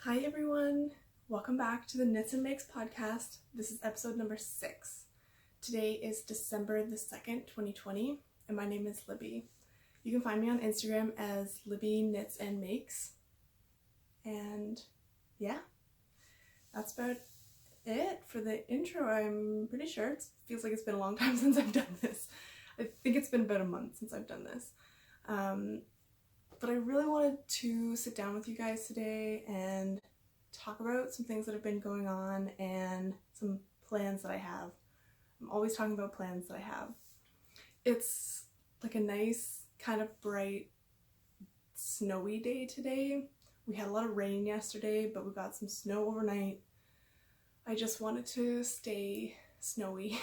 Hi everyone! Welcome back to the Knits and Makes podcast. This is episode number 6. Today is December the 2nd, 2020, and my name is Libby. You can find me on Instagram as Libby Knits and Makes. And yeah, that's about it for the intro. I'm pretty sure it feels like it's been a long time since I've done this. I think it's been about a month since I've done this. But I really wanted to sit down with you guys today and talk about some things that have been going on and some plans that I have. I'm always talking about plans that I have. It's like a nice kind of bright snowy day today. We had a lot of rain yesterday, but we got some snow overnight. I just wanted to stay snowy.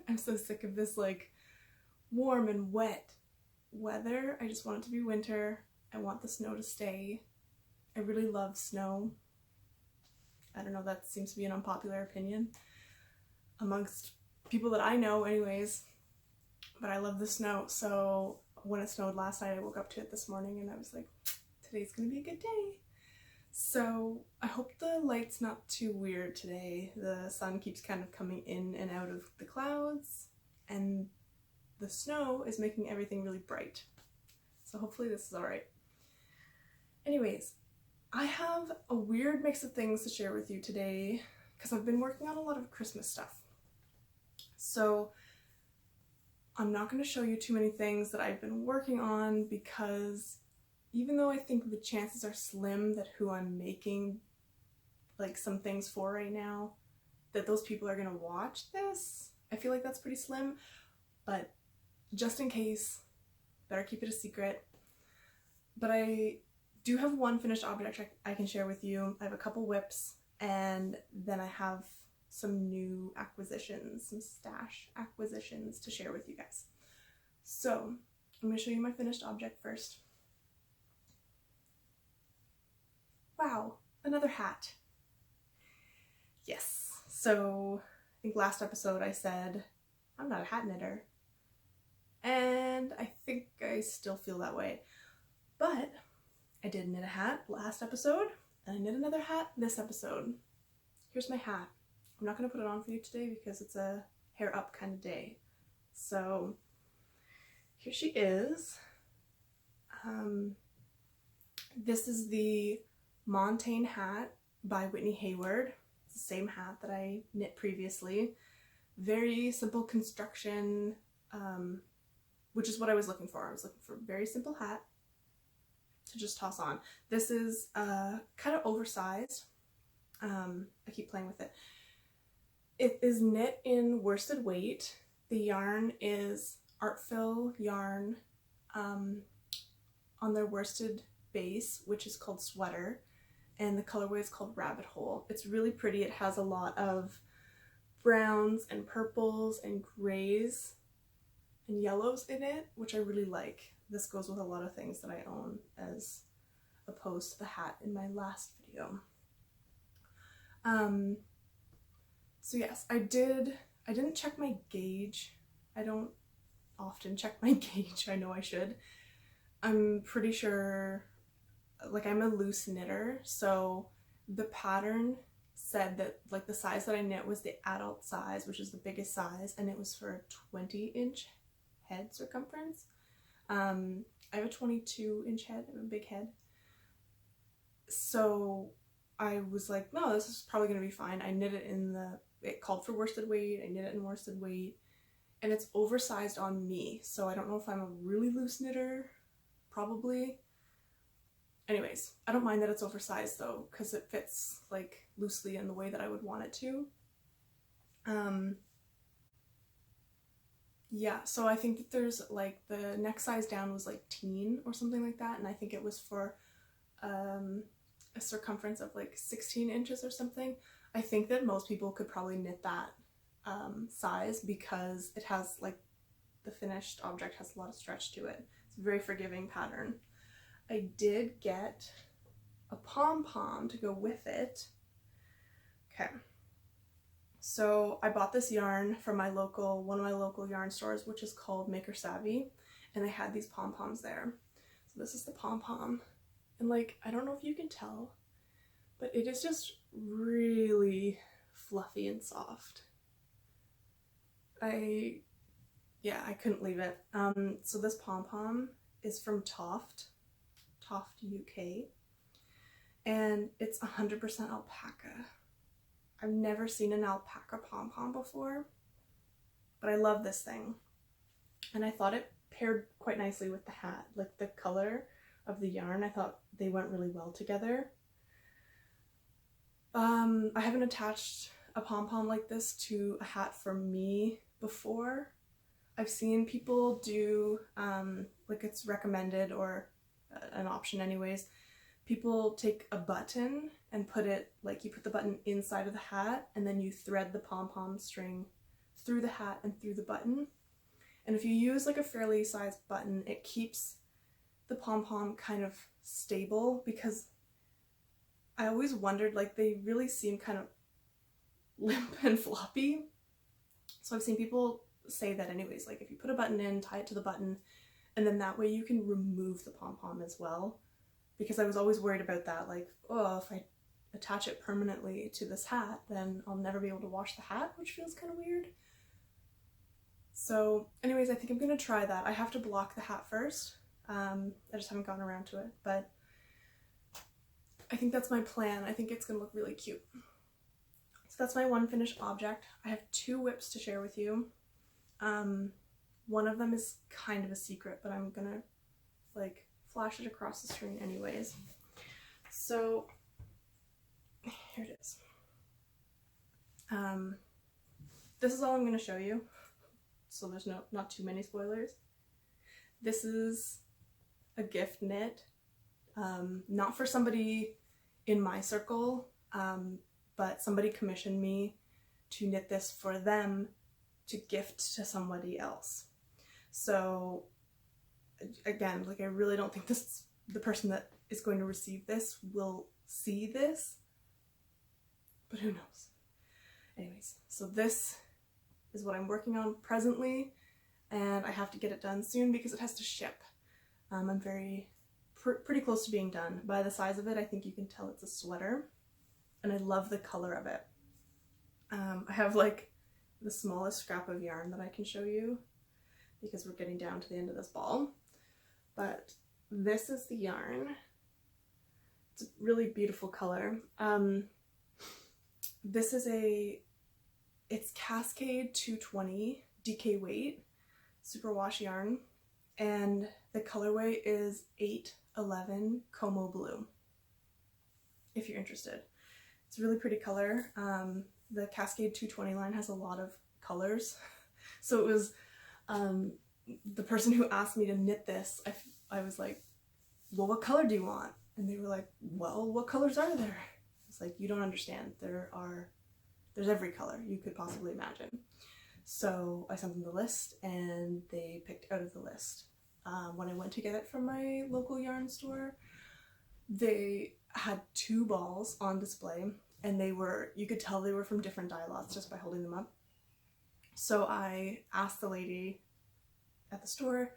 I'm so sick of this like warm and wet weather. I just want it to be winter. I want the snow to stay. I really love snow. I don't know, that seems to be an unpopular opinion amongst people that I know anyways, but I love the snow. So when it snowed last night, I woke up to it this morning and I was like, today's gonna be a good day. So I hope the light's not too weird today. The sun keeps kind of coming in and out of the clouds and the snow is making everything really bright. So hopefully this is alright. Anyways, I have a weird mix of things to share with you today because I've been working on a lot of Christmas stuff. So I'm not going to show you too many things that I've been working on because even though I think the chances are slim that who I'm making like some things for right now, that those people are going to watch this, I feel like that's pretty slim, but just in case, better keep it a secret. But I do have one finished object I can share with you. I have a couple whips, and then I have some new acquisitions, some stash acquisitions to share with you guys. So I'm going to show you my finished object first. Wow, another hat. Yes, so I think last episode I said I'm not a hat knitter, and I think I still feel that way. But I did knit a hat last episode, and I knit another hat this episode. Here's my hat. I'm not going to put it on for you today because it's a hair up kind of day. So here she is. This is the Montaigne hat by Whitney Hayward. It's the same hat that I knit previously. Very simple construction, which is what I was looking for. I was looking for a very simple hat to just toss on. This is kind of oversized. I keep playing with it. It is knit in worsted weight. The yarn is Artfill yarn on their worsted base, which is called Sweater, and the colorway is called Rabbit Hole. It's really pretty. It has a lot of browns and purples and grays and yellows in it, which I really like. This goes with a lot of things that I own as opposed to the hat in my last video. So yes, I didn't check my gauge. I don't often check my gauge. I know I should. I'm pretty sure, like, I'm a loose knitter, so the pattern said that like the size that I knit was the adult size, which is the biggest size, and it was for a 20-inch head circumference. I have a 22-inch head. I have a big head. So I was like, no, this is probably going to be fine. I knit it it called for worsted weight. I knit it in worsted weight. And it's oversized on me. So I don't know if I'm a really loose knitter. Probably. Anyways, I don't mind that it's oversized though, because it fits like loosely in the way that I would want it to. Yeah, so I think that there's like the next size down was like teen or something like that, and I think it was for a circumference of like 16 inches or something. I think that most people could probably knit that size because it has like the finished object has a lot of stretch to it. It's a very forgiving pattern. I did get a pom-pom to go with it. Okay. So I bought this yarn from one of my local yarn stores, which is called Maker Savvy, and they had these pom-poms there. So this is the pom-pom, and like, I don't know if you can tell, but it is just really fluffy and soft. I couldn't leave it. So this pom-pom is from Toft UK, and it's 100% alpaca. I've never seen an alpaca pom-pom before, but I love this thing. And I thought it paired quite nicely with the hat. Like the color of the yarn, I thought they went really well together. I haven't attached a pom-pom like this to a hat for me before. I've seen people do, like it's recommended or an option anyways, people take a button and put it, like you put the button inside of the hat and then you thread the pom-pom string through the hat and through the button. And if you use like a fairly sized button, it keeps the pom-pom kind of stable, because I always wondered, like they really seem kind of limp and floppy. So I've seen people say that anyways, like if you put a button in, tie it to the button, and then that way you can remove the pom-pom as well. Because I was always worried about that, like, oh, if I attach it permanently to this hat, then I'll never be able to wash the hat, which feels kind of weird. So anyways, I think I'm gonna try that. I have to block the hat first. I just haven't gotten around to it, but I think that's my plan. I think it's gonna look really cute. So that's my one finished object. I have 2 whips to share with you. One of them is kind of a secret, but I'm gonna like flash it across the screen anyways. So here it is. This is all I'm gonna show you, so there's not too many spoilers. This is a gift knit, not for somebody in my circle, but somebody commissioned me to knit this for them to gift to somebody else. So again, like I really don't think the person that is going to receive this will see this, but who knows. Anyways, so this is what I'm working on presently, and I have to get it done soon because it has to ship. I'm pretty close to being done. By the size of it, I think you can tell it's a sweater, and I love the color of it. I have like the smallest scrap of yarn that I can show you because we're getting down to the end of this ball, but this is the yarn. It's a really beautiful color. This is it's Cascade 220 DK weight superwash yarn, and the colorway is 811 Como Blue, if you're interested. It's a really pretty color. The Cascade 220 line has a lot of colors, so it was the person who asked me to knit this, I was like, well, what color do you want? And they were like, well, what colors are there? It's like, you don't understand. There's every color you could possibly imagine. So I sent them the list and they picked out of the list. When I went to get it from my local yarn store, they had 2 balls on display, and you could tell they were from different dye lots just by holding them up. So I asked the lady at the store,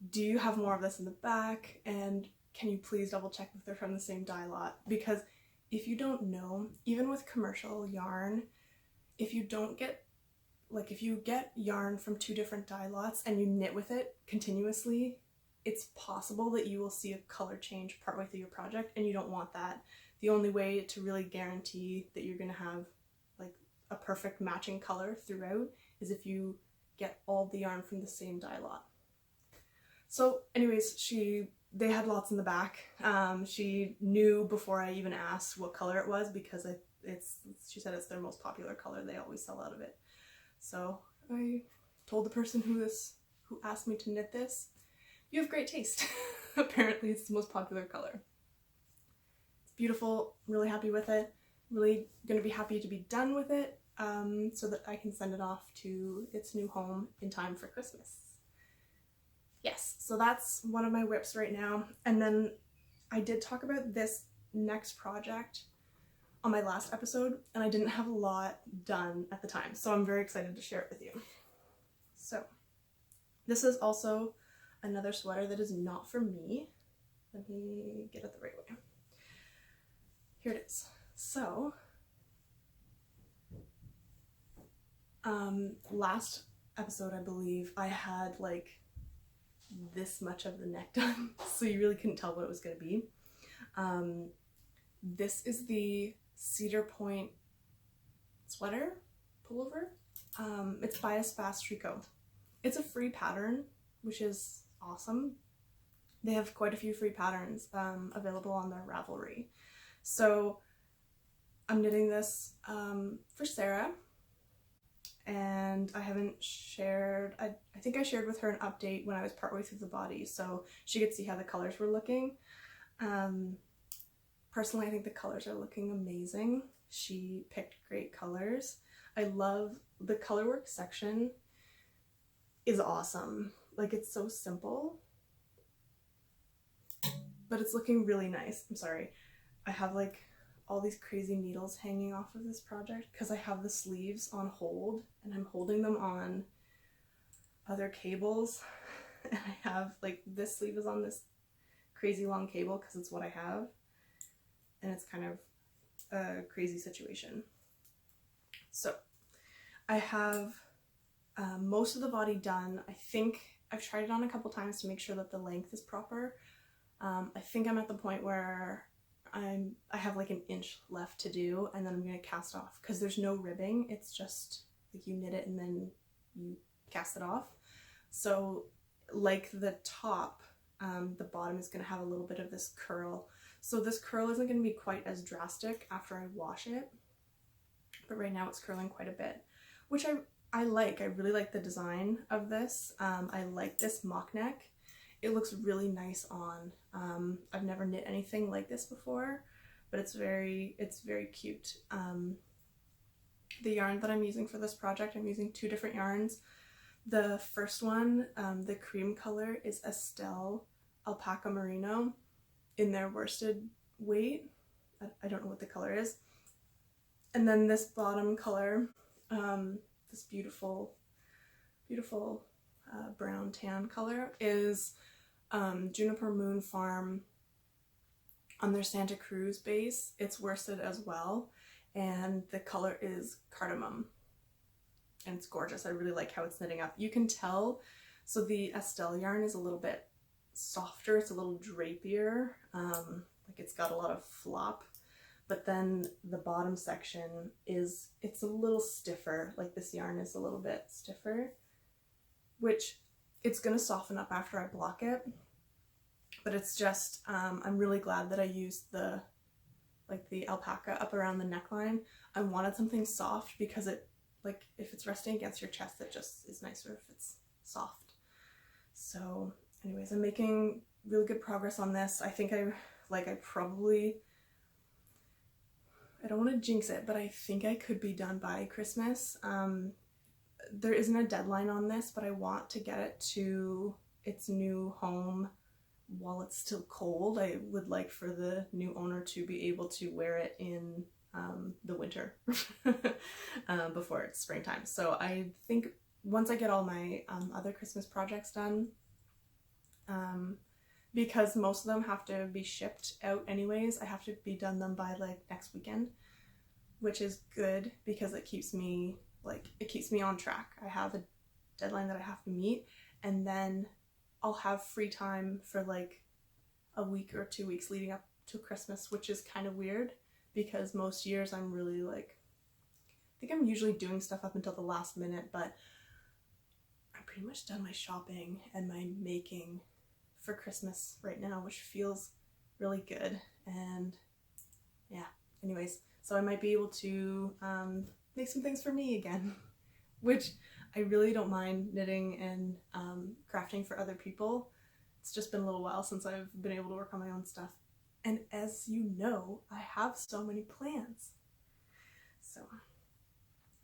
do you have more of this in the back, and can you please double check if they're from the same dye lot? Because if you don't know, even with commercial yarn, if you get yarn from 2 different dye lots and you knit with it continuously, it's possible that you will see a color change partway through your project, and you don't want that. The only way to really guarantee that you're going to have like a perfect matching color throughout is if you get all the yarn from the same dye lot. So anyways, they had lots in the back. She knew before I even asked what color it was, because she said it's their most popular color. They always sell out of it. So I told the person who asked me to knit this, you have great taste. Apparently it's the most popular color. It's beautiful, I'm really happy with it. Really gonna be happy to be done with it, so that I can send it off to its new home in time for Christmas. Yes, so that's one of my whips right now. And then I did talk about this next project on my last episode, and I didn't have a lot done at the time, so I'm very excited to share it with you. So this is also another sweater that is not for me. Let me get it the right way. here it is. So, last episode, I believe, I had like this much of the neck done, so you really couldn't tell what it was going to be. This is the Cedar Point sweater pullover. It's by Fast Tricot. It's a free pattern, which is awesome. They have quite a few free patterns available on their Ravelry. So I'm knitting this for Sarah, and I haven't shared, I think I shared with her an update when I was partway through the body, so she could see how the colors were looking. Personally, I think the colors are looking amazing. She picked great colors. I love the colorwork section is awesome. Like, it's so simple, but it's looking really nice. I'm sorry. I have like all these crazy needles hanging off of this project because I have the sleeves on hold and I'm holding them on other cables. And I have like this sleeve is on this crazy long cable because it's what I have. And it's kind of a crazy situation. So I have most of the body done. I think I've tried it on a couple times to make sure that the length is proper. I think I'm at the point where I have like an inch left to do, and then I'm going to cast off because there's no ribbing. It's just like you knit it and then you cast it off. So like the top, the bottom is going to have a little bit of this curl. So this curl isn't going to be quite as drastic after I wash it, but right now it's curling quite a bit, which I like. I really like the design of this. I like this mock neck. It looks really nice on. I've never knit anything like this before, but it's very cute. The yarn that I'm using for this project, I'm using two different yarns. The first one, the cream color, is Estelle Alpaca Merino in their worsted weight. I don't know what the color is. And then this bottom color, this beautiful brown tan color, is Juniper Moon Farm on their Santa Cruz base. It's worsted as well, and the color is Cardamom, and it's gorgeous. I really like how it's knitting up. You can tell, so the Estelle yarn is a little bit softer, it's a little drapier, like it's got a lot of flop, but then the bottom section it's a little stiffer. Like this yarn is a little bit stiffer, which it's gonna soften up after I block it, but it's just I'm really glad that I used the alpaca up around the neckline. I wanted something soft because it, like, if it's resting against your chest, it just is nicer if it's soft. So anyways, I'm making really good progress on this. I think I don't want to jinx it, but I think I could be done by Christmas. There isn't a deadline on this, but I want to get it to its new home while it's still cold. I would like for the new owner to be able to wear it in the winter before it's springtime. So I think once I get all my other Christmas projects done, because most of them have to be shipped out anyways, I have to be done them by like next weekend, which is good because it keeps me on track. I have a deadline that I have to meet, and then I'll have free time for like a week or 2 weeks leading up to Christmas, which is kind of weird because most years I'm really like, I think I'm usually doing stuff up until the last minute, but I'm pretty much done my shopping and my making for Christmas right now, which feels really good. And yeah, anyways, so I might be able to make some things for me again, which I really don't mind knitting and crafting for other people. It's just been a little while since I've been able to work on my own stuff. And as you know, I have so many plans. So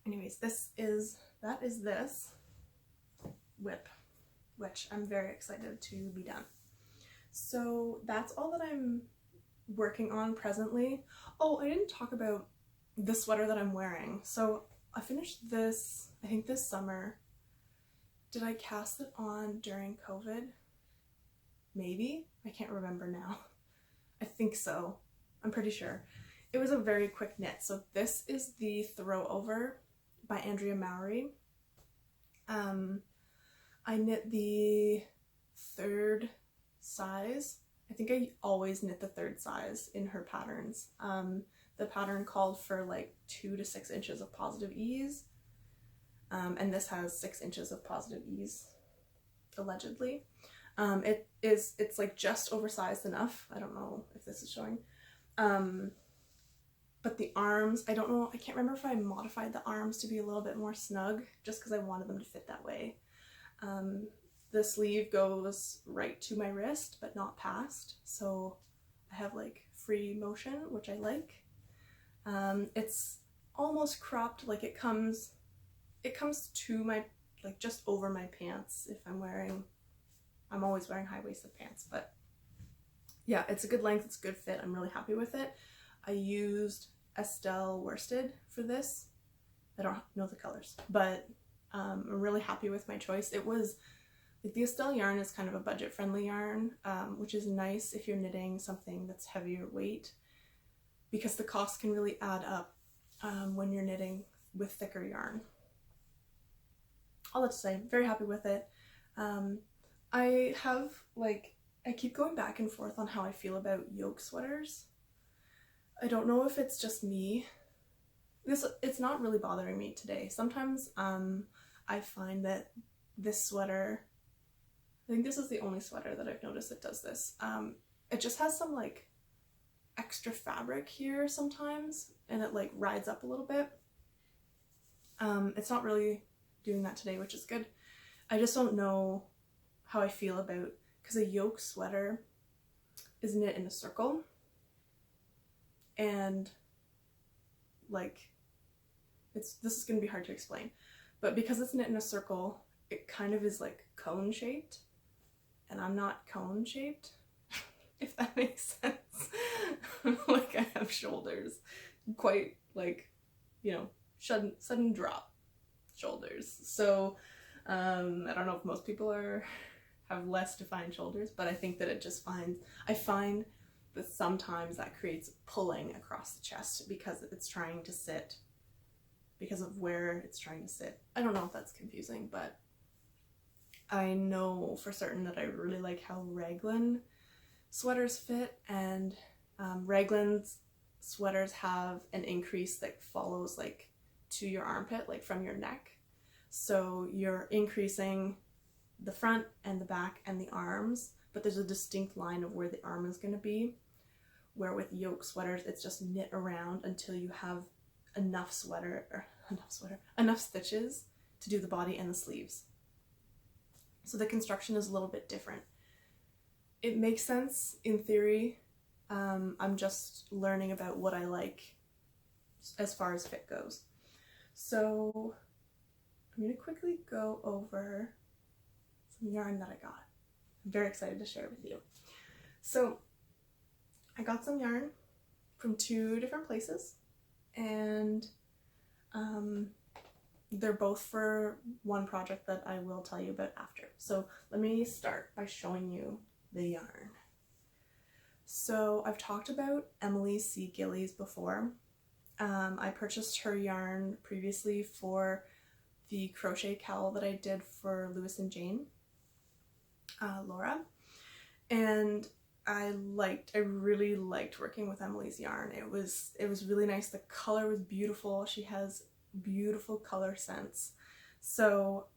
anyways, that is this whip, which I'm very excited to be done. So that's all that I'm working on presently. Oh, I didn't talk about the sweater that I'm wearing. So I finished this, I think this summer. Did I cast it on during COVID? Maybe? I can't remember now. I think so. I'm pretty sure. it was a very quick knit. So this is the Throw Over by Andrea Mowry. I knit the 3rd size. I think I always knit the 3rd size in her patterns. The pattern called for like 2 to 6 inches of positive ease, and this has 6 inches of positive ease, allegedly. It's like just oversized enough. I don't know if this is showing. But the arms, I don't know, I can't remember if I modified the arms to be a little bit more snug just because I wanted them to fit that way. The sleeve goes right to my wrist but not past, so I have like free motion, which I like. It's almost cropped, like it comes to my, like just over my pants if I'm always wearing high-waisted pants, but yeah, it's a good length, it's a good fit, I'm really happy with it. I used Estelle worsted for this. I don't know the colors, but I'm really happy with my choice. It was, like, the Estelle yarn is kind of a budget-friendly yarn, which is nice if you're knitting something that's heavier weight, because the cost can really add up when you're knitting with thicker yarn. All that to say, very happy with it. I have, like, I keep going back and forth on how I feel about yoke sweaters. I don't know if it's just me. It's not really bothering me today. Sometimes I find that this sweater, I think this is the only sweater that I've noticed that does this. It just has some like extra fabric here sometimes, and it like rides up a little bit. It's not really doing that today, which is good. I just don't know how I feel about, because a yoke sweater is knit in a circle, and like this is going to be hard to explain, but because it's knit in a circle, it kind of is like cone shaped, and I'm not cone shaped, if that makes sense. Like, I have shoulders, quite like, you know, sudden drop shoulders. So I don't know if most people have less defined shoulders, but I think that I find that sometimes that creates pulling across the chest because it's trying to sit, because of where it's trying to sit. I don't know if that's confusing, but I know for certain that I really like how raglan sweaters fit, and raglan sweaters have an increase that follows like to your armpit, like from your neck. So you're increasing the front and the back and the arms, but there's a distinct line of where the arm is going to be, where with yoke sweaters it's just knit around until you have enough stitches to do the body and the sleeves. So the construction is a little bit different. It makes sense in theory. I'm just learning about what I like as far as fit goes. So I'm going to quickly go over some yarn that I got. I'm very excited to share with you. So I got some yarn from 2 different places, and they're both for one project that I will tell you about after. So let me start by showing you the yarn. So I've talked about Emily's C Gillies before. I purchased her yarn previously for the crochet cowl that I did for Lewis and Jane, Laura, and I really liked working with Emily's yarn. It was really nice. The color was beautiful. She has beautiful color sense. So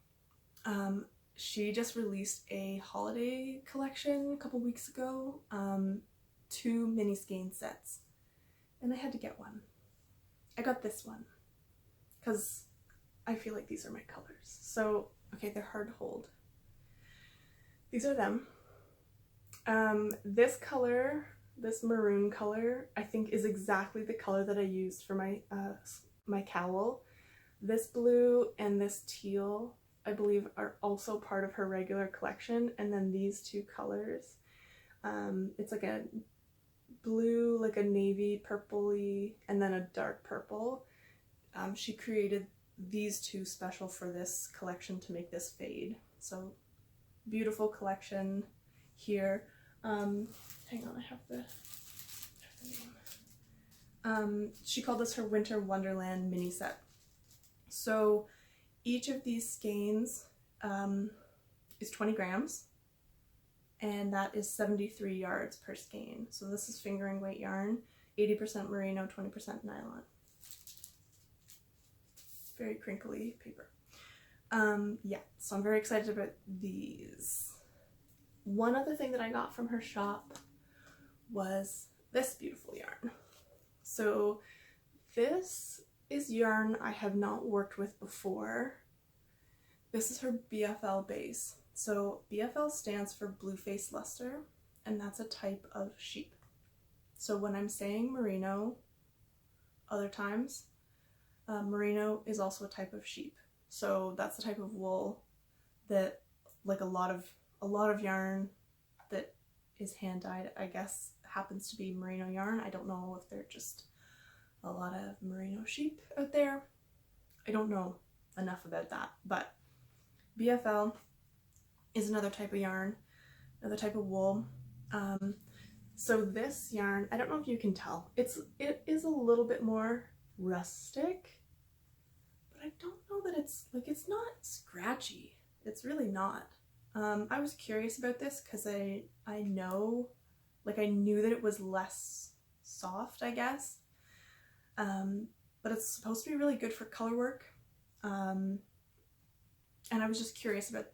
she just released a holiday collection a couple weeks ago, 2 mini skein sets, and I had to get one. I got this one because I feel like these are my colors. So, okay, they're hard to hold. These are them. This color, this maroon color, I think is exactly the color that I used for my my cowl. This blue and this teal, I believe, are also part of her regular collection, and then these 2 colors, it's like a blue, like a navy purpley, and then a dark purple. She created these 2 special for this collection to make this fade. So beautiful collection here. Hang on, I have the She called this her Winter Wonderland mini set. So each of these skeins is 20 grams, and that is 73 yards per skein. So this is fingering weight yarn, 80% merino, 20% nylon. Very crinkly paper. Yeah, so I'm very excited about these. One other thing that I got from her shop was this beautiful yarn. So this is yarn I have not worked with before. This is her BFL base. So BFL stands for Blue-Faced Luster, and that's a type of sheep. So when I'm saying merino other times, merino is also a type of sheep. So that's the type of wool that, like, a lot of yarn that is hand dyed, I guess, happens to be merino yarn. I don't know if they're just a lot of merino sheep out there. I don't know enough about that, but BFL is another type of yarn, another type of wool. So this yarn, I don't know if you can tell, it is a little bit more rustic, but I don't know that it's not scratchy. It's really not. I was curious about this because I knew that it was less soft, I guess. But it's supposed to be really good for color work. And I was just curious about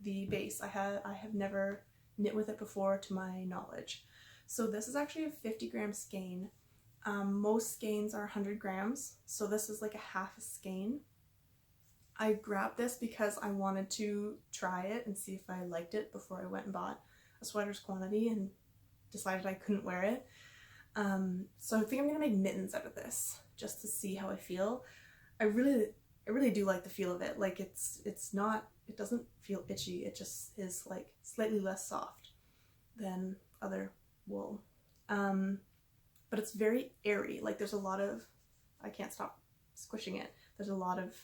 the base. I have never knit with it before, to my knowledge. So this is actually a 50 gram skein. Most skeins are 100 grams, so this is like a half a skein. I grabbed this because I wanted to try it and see if I liked it before I went and bought a sweater's quantity and decided I couldn't wear it. So I think I'm gonna make mittens out of this just to see how I feel. I really do like the feel of it. Like it doesn't feel itchy. It just is like slightly less soft than other wool. But it's very airy. Like there's a lot of, I can't stop squishing it. There's a lot of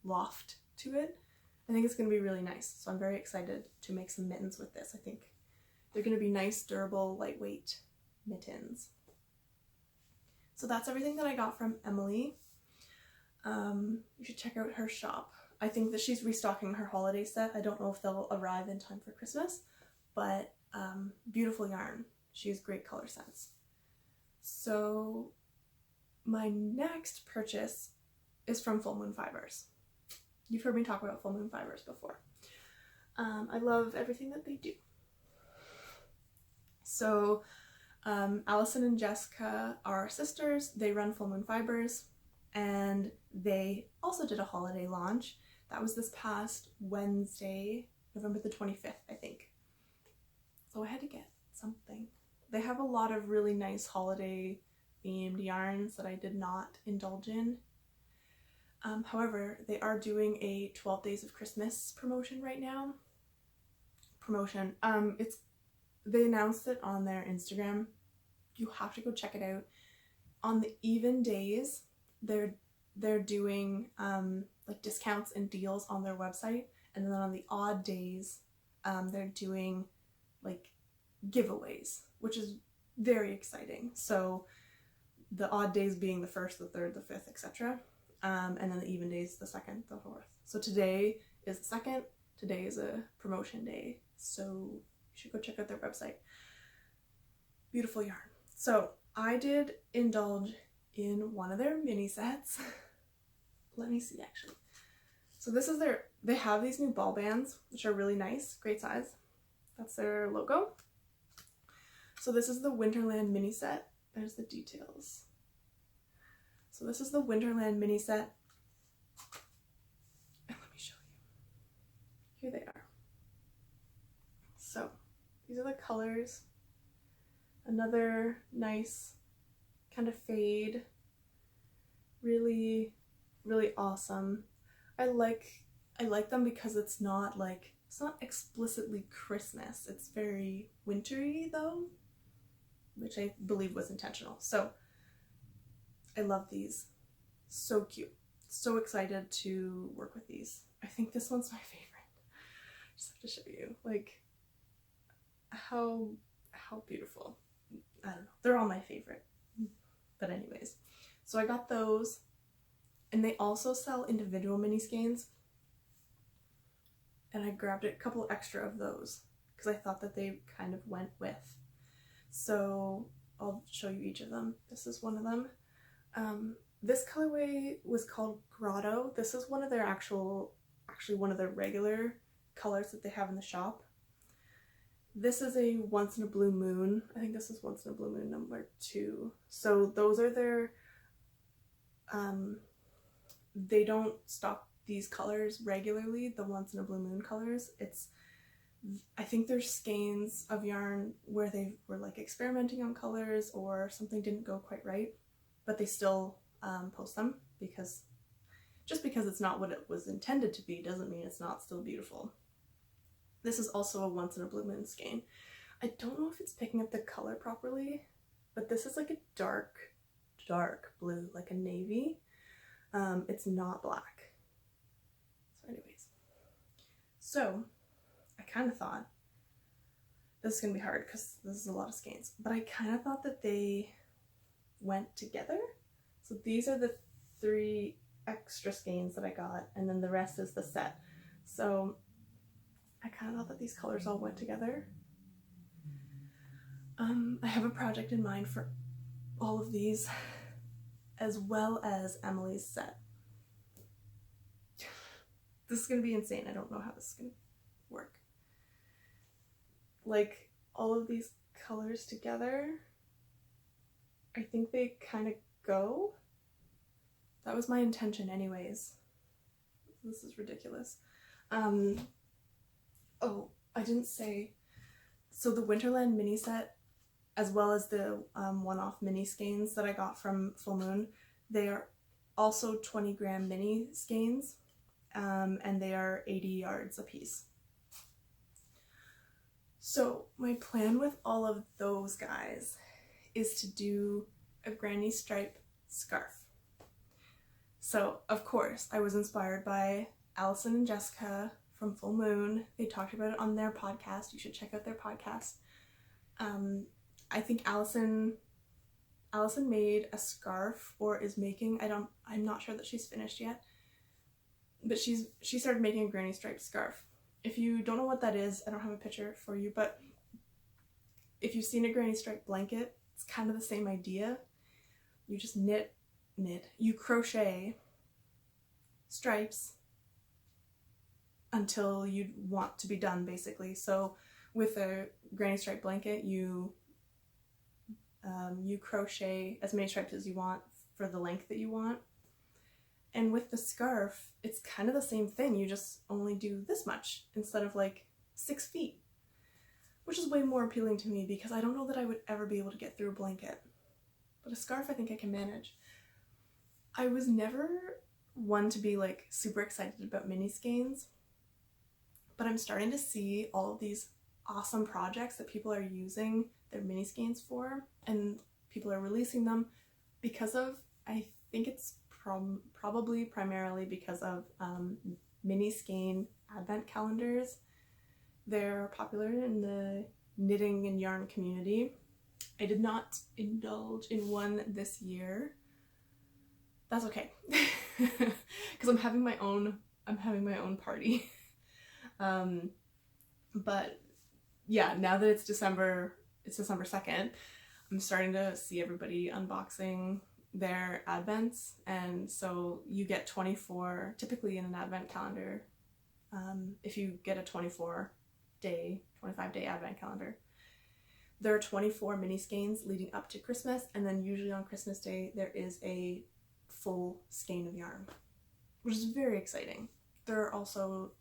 loft to it. I think it's gonna be really nice. So I'm very excited to make some mittens with this. I think they're gonna be nice, durable, lightweight mittens. So that's everything that I got from Emily. You should check out her shop. I think that she's restocking her holiday set. I don't know if they'll arrive in time for Christmas, but beautiful yarn. She has great color sense. So my next purchase is from Full Moon Fibers. You've heard me talk about Full Moon Fibers before. I love everything that they do. So Allison and Jessica are sisters. They run Full Moon Fibers, and they also did a holiday launch. That was this past Wednesday, November the 25th, I think. So I had to get something. They have a lot of really nice holiday themed yarns that I did not indulge in. However, they are doing a 12 Days of Christmas promotion right now. They announced it on their Instagram. You have to go check it out. On the even days, they're doing like discounts and deals on their website, and then on the odd days, they're doing like giveaways, which is very exciting. So the odd days being the 1st, the 3rd, the 5th, etc. And then the even days, the 2nd, the 4th. So today is the 2nd. Today is a promotion day. So you should go check out their website. Beautiful yarn. So I did indulge in one of their mini sets. Let me see actually. So this is they have these new ball bands, which are really nice, great size. That's their logo. So this is the Winterland mini set. There's the details. So this is the Winterland mini set. And let me show you. Here they are. So these are the colors. Another nice kind of fade. Really, really awesome. I like them because it's not explicitly Christmas. It's very wintry though, which I believe was intentional. So I love these. So cute. So excited to work with these. I think this one's my favorite. Just have to show you like how beautiful. I don't know. They're all my favorite. But anyways, so I got those, and they also sell individual mini skeins, and I grabbed a couple extra of those because I thought that they kind of went with. So I'll show you each of them. This is one of them. This colorway was called Grotto. This is one of their actually one of their regular colors that they have in the shop. This is a Once in a Blue Moon. I think this is Once in a Blue Moon number 2. So those are their, they don't stock these colors regularly, the Once in a Blue Moon colors. I think there's skeins of yarn where they were like experimenting on colors or something didn't go quite right, but they still post them because just because it's not what it was intended to be doesn't mean it's not still beautiful. This is also a Once in a Blue Moon skein. I don't know if it's picking up the color properly, but this is like a dark blue, like a navy. It's not black. So anyways, so I kind of thought this is gonna be hard because this is a lot of skeins, but I kind of thought that they went together. So these are the 3 extra skeins that I got, and then the rest is the set. So I kind of thought that these colors all went together. I have a project in mind for all of these, as well as Emily's set. This is gonna be insane. I don't know how this is gonna work. Like, all of these colors together, I think they kind of go. That was my intention anyways. This is ridiculous. Oh, I didn't say, so the Winterland mini set, as well as the one-off mini skeins that I got from Full Moon, they are also 20-gram mini skeins, and they are 80 yards a piece. So my plan with all of those guys is to do a granny stripe scarf. So of course I was inspired by Allison and Jessica from Full Moon. They talked about it on their podcast. You should check out their podcast. I think Allison made a scarf, or is making, I'm not sure that she's finished yet, but she started making a granny striped scarf. If you don't know what that is, I don't have a picture for you, but if you've seen a granny striped blanket, it's kind of the same idea. You just you crochet stripes until you want to be done, basically. So with a granny striped blanket, you crochet as many stripes as you want for the length that you want. And with the scarf, it's kind of the same thing. You just only do this much instead of like 6 feet, which is way more appealing to me because I don't know that I would ever be able to get through a blanket. But a scarf, I think I can manage. I was never one to be like super excited about mini skeins, but I'm starting to see all of these awesome projects that people are using their mini skeins for, and people are releasing them because of, I think it's probably primarily because of mini skein advent calendars. They're popular in the knitting and yarn community. I did not indulge in one this year. That's okay, because I'm having my own party. But yeah, now that it's December 2nd, I'm starting to see everybody unboxing their advents, and so you get 24, typically in an advent calendar, if you get a 25-day advent calendar, there are 24 mini skeins leading up to Christmas, and then usually on Christmas Day there is a full skein of yarn, which is very exciting. There are also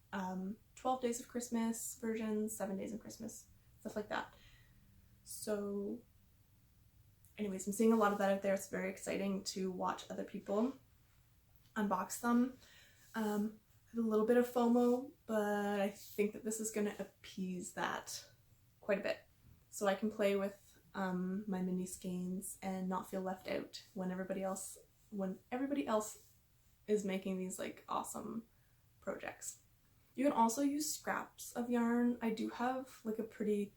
12 days of Christmas versions, 7 days of Christmas, stuff like that. So anyways, I'm seeing a lot of that out there. It's very exciting to watch other people unbox them. I have a little bit of FOMO, but I think that this is going to appease that quite a bit. So I can play with my mini skeins and not feel left out when everybody else is making these like awesome projects. You can also use scraps of yarn. I do have like a pretty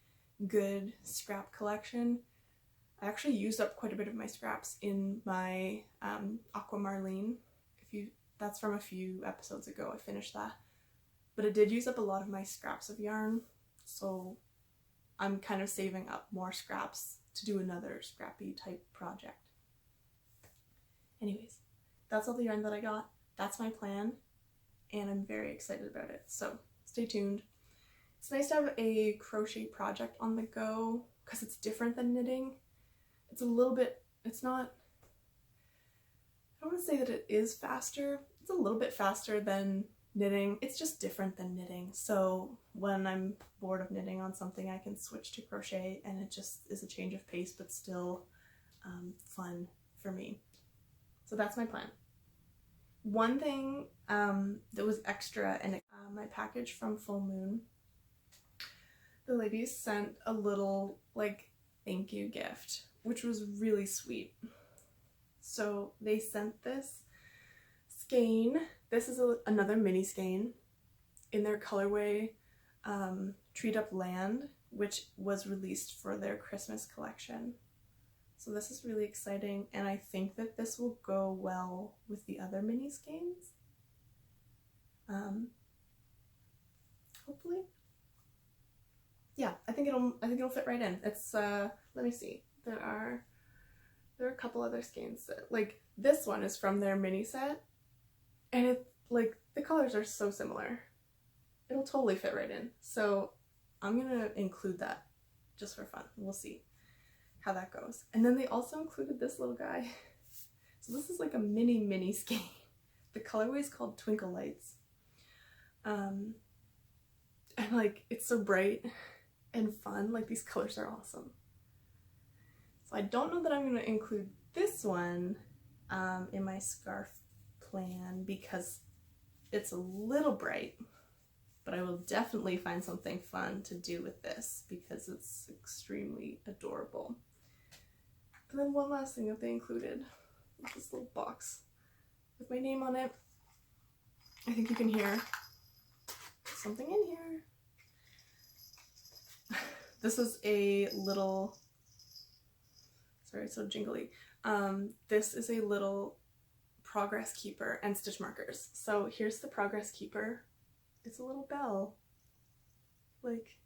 good scrap collection. I actually used up quite a bit of my scraps in my aquamarine. That's from a few episodes ago, I finished that. But it did use up a lot of my scraps of yarn, so I'm kind of saving up more scraps to do another scrappy type project. Anyways, that's all the yarn that I got. That's my plan, and I'm very excited about it, so stay tuned. It's nice to have a crochet project on the go because it's different than knitting. It's a little bit, it's not, I don't want to say that it is faster. It's a little bit faster than knitting. It's just different than knitting. So when I'm bored of knitting on something, I can switch to crochet, and it just is a change of pace, but still fun for me. So that's my plan. One thing that was extra in my package from Full Moon, the ladies sent a little like thank you gift, which was really sweet. So they sent this skein. This is another mini skein in their colorway Treat Up Land, which was released for their Christmas collection. So this is really exciting, and I think that this will go well with the other mini skeins. Hopefully. Yeah, I think it'll fit right in. It's let me see. There are a couple other skeins that, like, this one is from their mini set, and it, like, the colors are so similar. It'll totally fit right in. So I'm gonna include that just for fun. We'll see how that goes. And then they also included this little guy. So this is like a mini skein. The colorway is called Twinkle Lights. And like, it's so bright and fun. Like, these colors are awesome. So I don't know that I'm going to include this one in my scarf plan because it's a little bright, but I will definitely find something fun to do with this because it's extremely adorable. And then one last thing that they included was this little box with my name on it. I think you can hear something in here. This is a little, sorry, so jingly. This is a little progress keeper and stitch markers. So here's the progress keeper. It's a little bell. Like,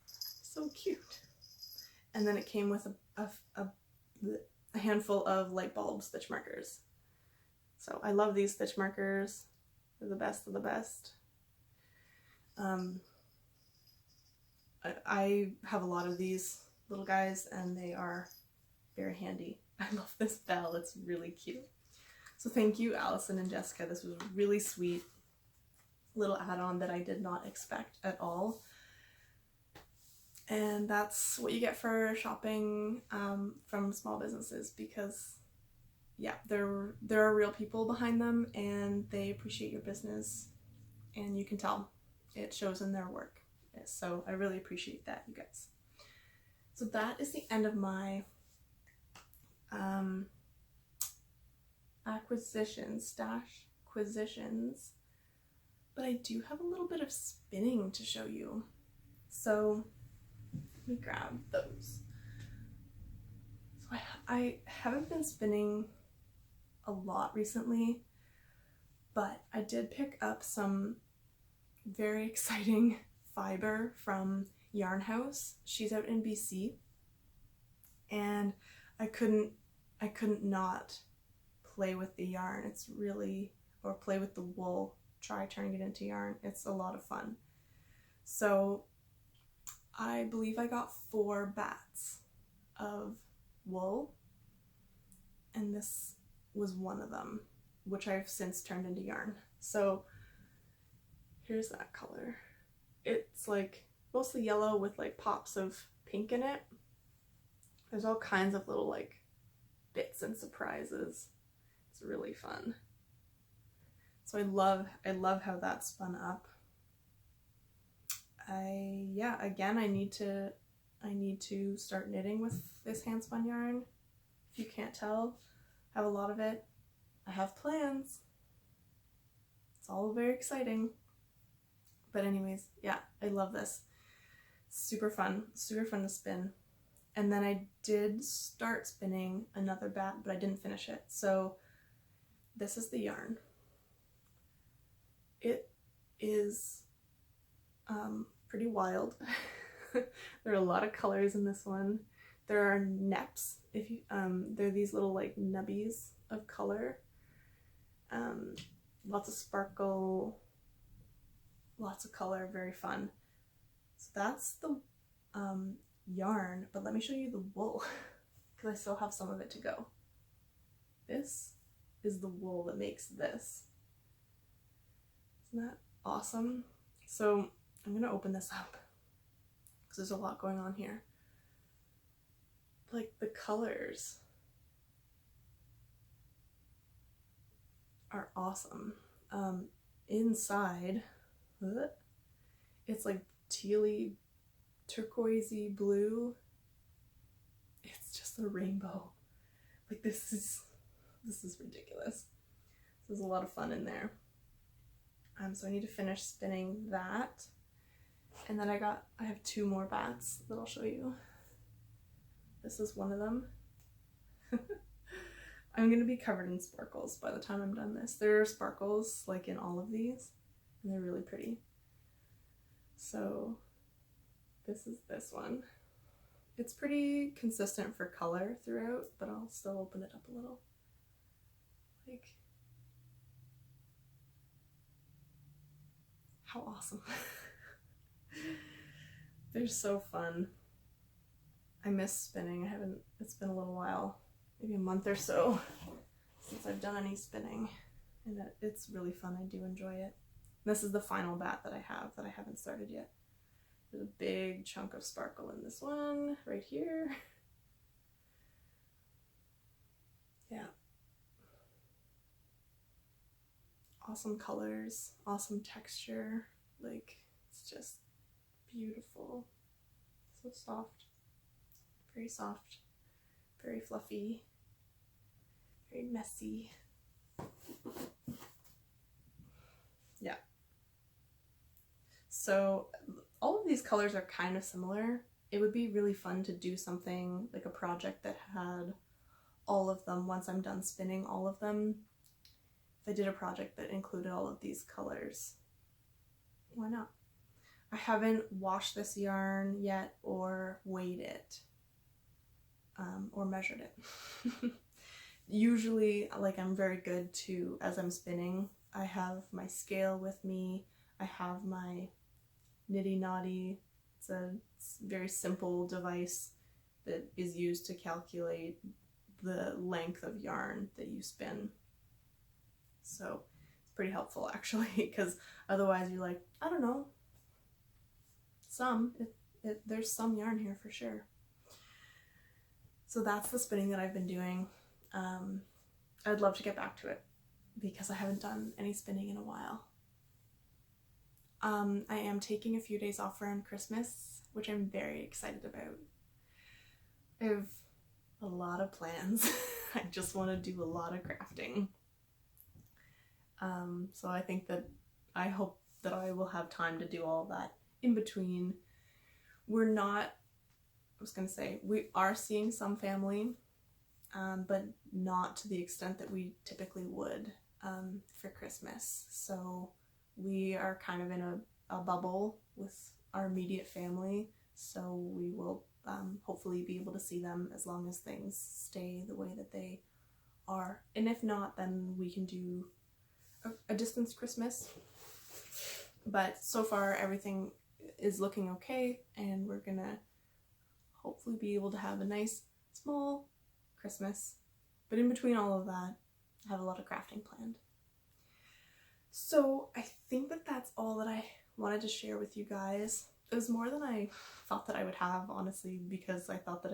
so cute. And then it came with a handful of light bulb stitch markers. So I love these stitch markers. They're the best of the best. I have a lot of these little guys, and they are very handy. I love this bell. It's really cute. So thank you, Allison and Jessica. This was a really sweet little add-on that I did not expect at all. And that's what you get for shopping from small businesses, because yeah, there are real people behind them, and they appreciate your business, and you can tell it shows in their work. So I really appreciate that, you guys. So that is the end of my stash-quisitions, but I do have a little bit of spinning to show you. So let me grab those. So I haven't been spinning a lot recently, but I did pick up some very exciting fiber from Yarn House. She's out in BC, and I couldn't not play with the yarn. It's really, or play with the wool, try turning it into yarn. It's a lot of fun. So I believe I got 4 bats of wool, and this was one of them, which I've since turned into yarn. So here's that color. It's like mostly yellow with like pops of pink in it. There's all kinds of little like bits and surprises. It's really fun. So I love how that spun up. Again, I need to start knitting with this hand spun yarn. If you can't tell, I have a lot of it. I have plans. It's all very exciting. But anyways, yeah, I love this. Super fun to spin. And then I did start spinning another bat, but I didn't finish it. So this is the yarn. It is pretty wild. There are a lot of colors in this one. There are neps. If you they're these little like nubbies of color. Lots of sparkle, lots of color, very fun. So that's the yarn, but let me show you the wool because I still have some of it to go. This is the wool that makes this. Isn't that awesome? So I'm gonna open this up because there's a lot going on here. Like the colors are awesome. Inside, it's like tealy, turquoisey blue. It's just a rainbow. Like this is ridiculous. There's a lot of fun in there. So I need to finish spinning that. And then I have 2 more bats that I'll show you. This is one of them. I'm gonna be covered in sparkles by the time I'm done this. There are sparkles like in all of these, and they're really pretty. So this is this one. It's pretty consistent for color throughout, but I'll still open it up a little. Like, how awesome. They're so fun. I miss spinning. It's been a little while, maybe a month or so since I've done any spinning, and it's really fun. I do enjoy it. This is the final bat that I haven't started yet. There's a big chunk of sparkle in this one right here. Yeah. Awesome colors, awesome texture. Like, it's just beautiful. So soft. Very soft. Very fluffy. Very messy. Yeah. So all of these colors are kind of similar. It would be really fun to do something like a project that had all of them once I'm done spinning all of them. If I did a project that included all of these colors, why not? I haven't washed this yarn yet or weighed it or measured it. Usually, like, I'm very good to, as I'm spinning, I have my scale with me, I have my Nitty Naughty. It's a very simple device that is used to calculate the length of yarn that you spin. So it's pretty helpful actually, because otherwise you're like, I don't know, there's some yarn here for sure. So that's the spinning that I've been doing. I'd love to get back to it because I haven't done any spinning in a while. I am taking a few days off around Christmas, which I'm very excited about. I have a lot of plans. I just want to do a lot of crafting. So I hope that I will have time to do all that in between. We are seeing some family, but not to the extent that we typically would for Christmas. So we are kind of in a bubble with our immediate family, so we will hopefully be able to see them as long as things stay the way that they are. And if not, then we can do a distance Christmas. But so far everything is looking okay, and we're gonna hopefully be able to have a nice small Christmas. But in between all of that, I have a lot of crafting planned. So I think that that's all that I wanted to share with you guys. It was more than I thought that I would have, honestly, because I thought that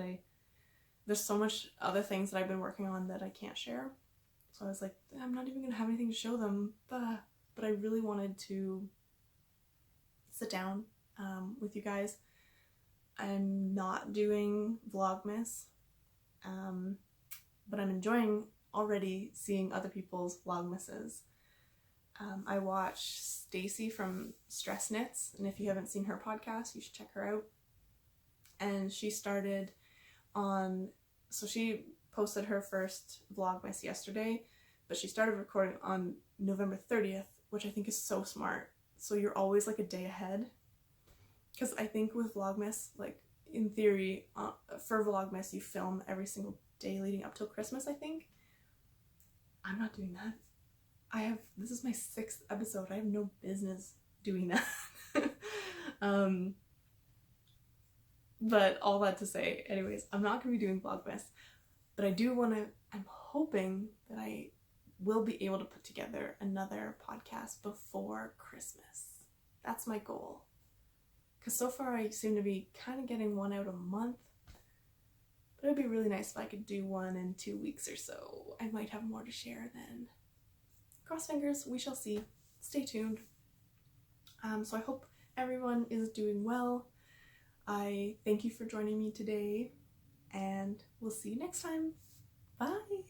there's so much other things that I've been working on that I can't share. So I was like, I'm not even gonna have anything to show them, but I really wanted to sit down with you guys. I'm not doing Vlogmas, but I'm enjoying already seeing other people's Vlogmases. I watch Stacy from Stress Knits, and if you haven't seen her podcast, you should check her out. And she started so she posted her first Vlogmas yesterday, but she started recording on November 30th, which I think is so smart. So you're always like a day ahead. Because I think with Vlogmas, like in theory, for Vlogmas, you film every single day leading up till Christmas, I think. I'm not doing that. This is my 6th episode. I have no business doing that. But all that to say, anyways, I'm not going to be doing Vlogmas, but I'm hoping that I will be able to put together another podcast before Christmas. That's my goal. Because so far I seem to be kind of getting one out a month, but it would be really nice if I could do one in 2 weeks or so. I might have more to share then. Cross fingers, we shall see. Stay tuned. So I hope everyone is doing well. I thank you for joining me today, and we'll see you next time. Bye!